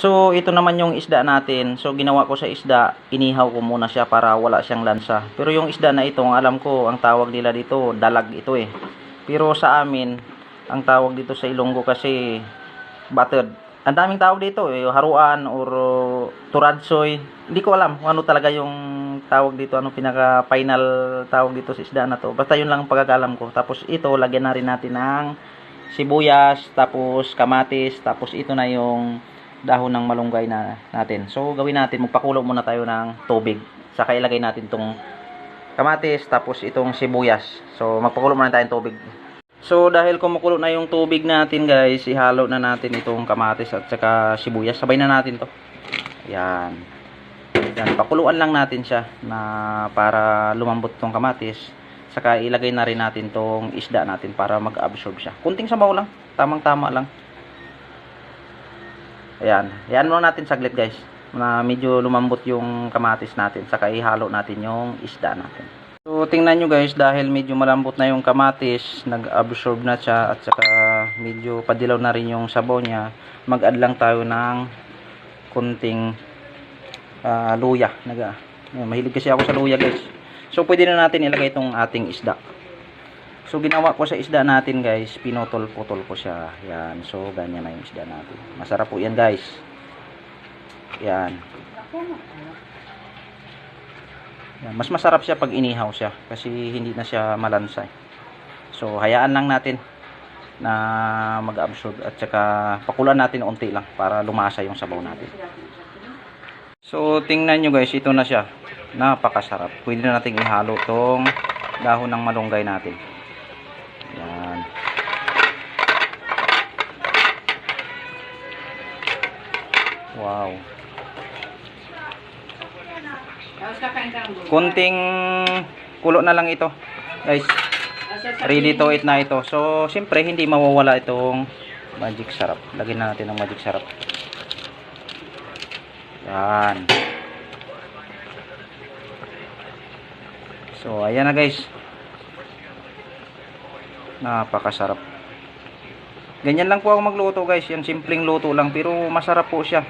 So, ito naman yung isda natin. So, ginawa ko sa isda, inihaw ko muna siya para wala siyang lansa. Pero yung isda na ito, alam ko, ang tawag nila dito, dalag ito eh. Pero sa amin, ang tawag dito sa Ilonggo kasi, battered. Ang daming tawag dito eh, haruan or turadsoy. Hindi ko alam kung ano talaga yung tawag dito, ano pinaka-final tawag dito sa isda na to. Basta yun lang ang pagkakalam ko. Tapos ito, lagyan na rin natin ng sibuyas, tapos kamatis, tapos ito na yung dahon ng malunggay natin. So, gawin natin, magpakulo muna tayo ng tubig. Saka ilagay natin tong kamatis, tapos itong sibuyas. So, magpakulo muna tayong tubig. So, dahil kumukulo na yung tubig natin, guys, ihalo na natin itong kamatis at saka sibuyas. Sabay na natin to. Yan. Yan, pakuluan lang natin siya na para lumambot tong kamatis. Saka ilagay na rin natin tong isda natin para mag-absorb siya. Kunting sabaw lang, tamang-tama lang. Ayan. Ayan muna natin saglit, guys. Na medyo lumambot yung kamatis natin. Saka ihalo natin yung isda natin. So, tingnan nyo, guys. Dahil medyo malambot na yung kamatis, nag-absorb na siya. At saka medyo padilaw na rin yung sabaw niya. Mag-add lang tayo ng kunting luya. Mahilig kasi ako sa luya, guys. So, pwede na natin ilagay itong ating isda. So, ginawa ko sa isda natin, guys, pinutol-putol ko siya. Yan. So, ganyan na yung isda natin. Masarap po yan, guys. Yan. Yan. Mas masarap siya pag inihaw siya. Kasi hindi na siya malansay. So, hayaan lang natin na mag-absorb. At saka, pakulan natin unti lang para lumasa yung sabaw natin. So, tingnan nyo, guys. Ito na siya. Napakasarap. Pwede na natin ihalo tong dahon ng malunggay natin. Yan. Wow. Kunting kulo na lang ito, guys. Ready to eat na ito. So, siyempre hindi mawawala itong magic sarap. Lagyan na natin ng magic sarap. Yan. So, ayan na, guys. Napakasarap. Ganyan lang po ako magluto, guys. Yan, simpleng luto lang pero masarap po siya.